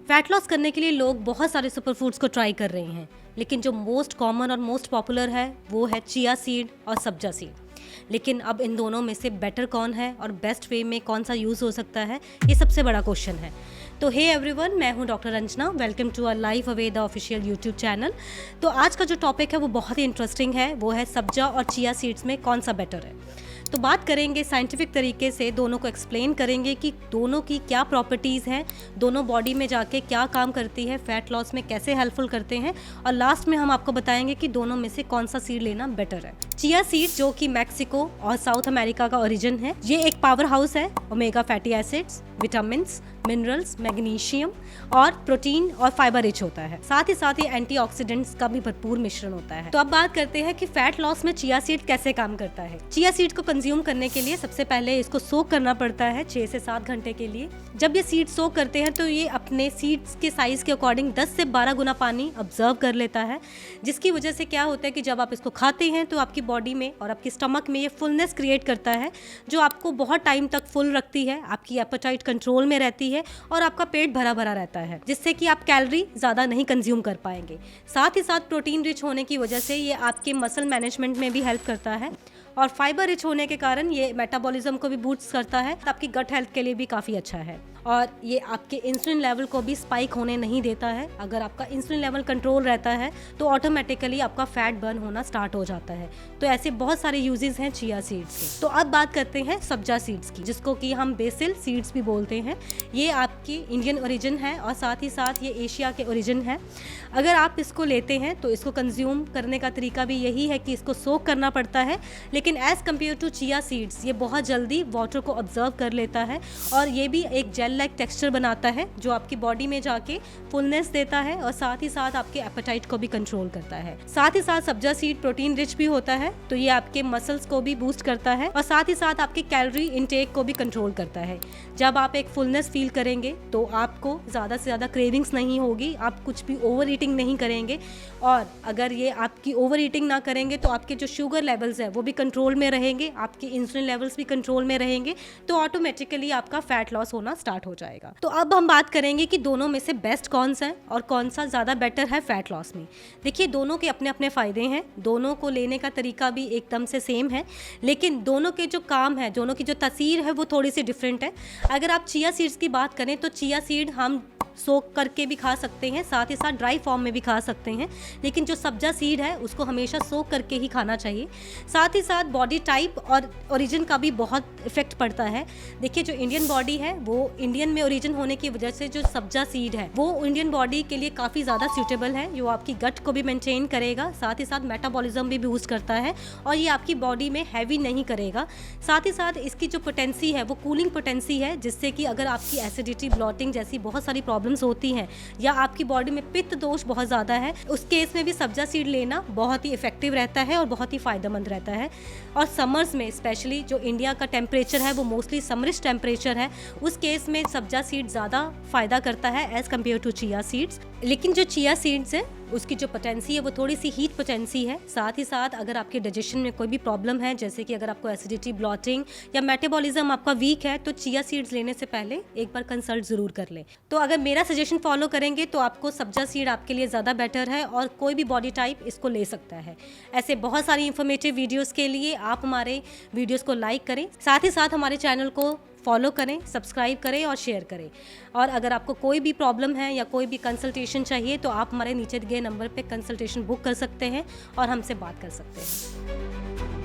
Fat loss करने के लिए लोग बहुत सारे सुपर फूड्स को ट्राई कर रहे हैं, लेकिन जो मोस्ट कॉमन और मोस्ट पॉपुलर है वो है चिया सीड और सब्जा सीड। लेकिन अब इन दोनों में से बेटर कौन है और बेस्ट वे में कौन सा यूज़ हो सकता है, ये सबसे बड़ा क्वेश्चन है। तो हे एवरीवन, मैं हूं doctor Ranjana. Welcome to our life away the official YouTube channel. तो आज का जो टॉपिक है वो बहुत ही इंटरेस्टिंग है, वो है सब्जा और चिया सीड्स में कौन सा बेटर है। तो बात करेंगे साइंटिफिक तरीके से, दोनों को एक्सप्लेन करेंगे कि दोनों की क्या प्रॉपर्टीज़ हैं, दोनों बॉडी में जाके क्या काम करती है, फैट लॉस में कैसे हेल्पफुल करते हैं, और लास्ट में हम आपको बताएंगे कि दोनों में से कौन सा सीड लेना बेटर है। चिया सीड जो कि मैक्सिको और साउथ अमेरिका का ओरिजिन है, ये एक पावर हाउस है omega fatty acids, vitamins, minerals, magnesium और प्रोटीन और फाइबर रिच होता है। साथ ही एंटीऑक्सीडेंट्स का भी भरपूर मिश्रण होता है। तो अब बात करते हैं कि फैट लॉस में चिया सीड कैसे काम करता है। चिया सीड को कंज्यूम करने के लिए सबसे पहले इसको सोक करना पड़ता है 6 से 7 घंटे के लिए। जब ये सीड सोक करते हैं तो ये अपने सीड्स के साइज के अकॉर्डिंग 10 से 12 गुना पानी ऑब्जर्व कर लेता है, जिसकी वजह से क्या होता है कि जब आप इसको खाते हैं तो आपकी बॉडी में और आपकी स्टमक में ये फुलनेस क्रिएट करता है, जो आपको बहुत टाइम तक फुल रखती है, आपकी एपेटाइट कंट्रोल में रहती है और आपका पेट भरा भरा रहता है, जिससे कि आप कैलोरी ज़्यादा नहीं कंज्यूम कर पाएंगे। साथ ही साथ प्रोटीन रिच होने की वजह से ये आपके मसल मैनेजमेंट में भी हेल्प करता है, और फाइबर रिच होने के कारण ये मेटाबॉलिज्म को भी बूस्ट करता है, तो आपकी गट हेल्थ के लिए भी काफ़ी अच्छा है। और ये आपके इंसुलिन लेवल को भी स्पाइक होने नहीं देता है। अगर आपका इंसुलिन लेवल कंट्रोल रहता है तो ऑटोमेटिकली आपका फैट बर्न होना स्टार्ट हो जाता है। तो ऐसे बहुत सारे यूजेस हैं चिया सीड्स के। तो अब बात करते हैं सब्जा सीड्स की, जिसको कि हम बेसिल सीड्स भी बोलते हैं। ये आपकी इंडियन ओरिजिन है और साथ ही साथ ये एशिया के ओरिजिन है। अगर आप इसको लेते हैं तो इसको कंज्यूम करने का तरीका भी यही है कि इसको सोक करना पड़ता है, लेकिन as compare to chia seeds ये बहुत जल्दी वाटर को ऑब्जर्व कर लेता है और ये भी एक जेल लाइक टेक्सचर बनाता है, जो आपकी बॉडी में जाके फुलनेस देता है और साथ ही साथ आपके एपेटाइट को भी कंट्रोल करता है। साथ ही साथ सब्जा सीड प्रोटीन रिच भी होता है, तो ये आपके मसल्स को भी बूस्ट करता है और साथ ही साथ आपके कैलोरी इनटेक को भी कंट्रोल करता है। जब आप एक फुलनेस फील करेंगे तो आपको ज़्यादा से ज़्यादा क्रेविंग्स नहीं होगी, आप कुछ भी ओवर ईटिंग नहीं करेंगे, और अगर ये आपकी ओवर ईटिंग ना करेंगे तो आपके जो शुगर लेवल्स है वो भी कंट्रोल में रहेंगे, आपके इंसुलिन लेवल्स भी कंट्रोल में रहेंगे, तो ऑटोमेटिकली आपका फैट लॉस होना स्टार्ट हो जाएगा। तो अब हम बात करेंगे कि दोनों में से बेस्ट कौन सा है और कौन सा ज़्यादा बेटर है फैट लॉस में। देखिए, दोनों के अपने अपने फ़ायदे हैं, दोनों को लेने का तरीका भी एकदम से सेम है, लेकिन दोनों के जो काम है, दोनों की जो तासीर है वो थोड़ी सी डिफरेंट है। अगर आप चिया सीड्स की बात करें तो चिया सीड हम सोक करके भी खा सकते हैं, साथ ही साथ ड्राई फॉर्म में भी खा सकते हैं, लेकिन जो सब्जा सीड है उसको हमेशा सोक करके ही खाना चाहिए। साथ ही साथ बॉडी टाइप और ओरिजिन का भी बहुत इफेक्ट पड़ता है। देखिए, जो इंडियन बॉडी है वो इंडियन में ओरिजिन होने की वजह से जो सब्जा सीड है वो इंडियन बॉडी के लिए काफ़ी ज़्यादा सूटेबल है, जो आपकी गट को भी मेंटेन करेगा, साथ ही साथ मेटाबॉलिज्म भी बूस्ट करता है और ये आपकी बॉडी में हैवी नहीं करेगा। साथ ही साथ इसकी जो पोटेंसी है वो कूलिंग पोटेंसी है, जिससे कि अगर आपकी एसिडिटी, ब्लॉटिंग जैसी बहुत सारी प्रॉब्लम्स होती हैं या आपकी बॉडी में पित्त दोष बहुत ज़्यादा है, उस केस में भी सब्जा सीड लेना बहुत ही इफेक्टिव रहता है और बहुत ही फ़ायदेमंद रहता है। और समर्स में स्पेशली जो इंडिया का टेम्परेचर है वो मोस्टली समरिश टेम्परेचर है, उस केस में सब्जा सीड ज़्यादा फ़ायदा करता है as compare to chia seeds. लेकिन जो चिया सीड्स है उसकी जो पोटेंसी है वो थोड़ी सी हीट पोटेंसी है। साथ ही साथ अगर आपके डाइजेशन में कोई भी प्रॉब्लम है, जैसे कि अगर आपको एसिडिटी, ब्लॉटिंग या मेटाबॉलिज्म आपका वीक है, तो चिया सीड्स लेने से पहले एक बार कंसल्ट ज़रूर कर लें। तो अगर मेरा सजेशन फॉलो करेंगे तो आपको सब्जा सीड आपके लिए ज़्यादा बेटर है और कोई भी बॉडी टाइप इसको ले सकता है। ऐसे बहुत सारी इंफॉर्मेटिव वीडियोज़ के लिए आप हमारे वीडियोज़ को लाइक करें, साथ ही साथ हमारे चैनल को फॉलो करें, सब्सक्राइब करें और शेयर करें। और अगर आपको कोई भी प्रॉब्लम है या कोई भी कंसल्टेशन चाहिए तो आप हमारे नीचे दिए नंबर पे कंसल्टेशन बुक कर सकते हैं और हमसे बात कर सकते हैं।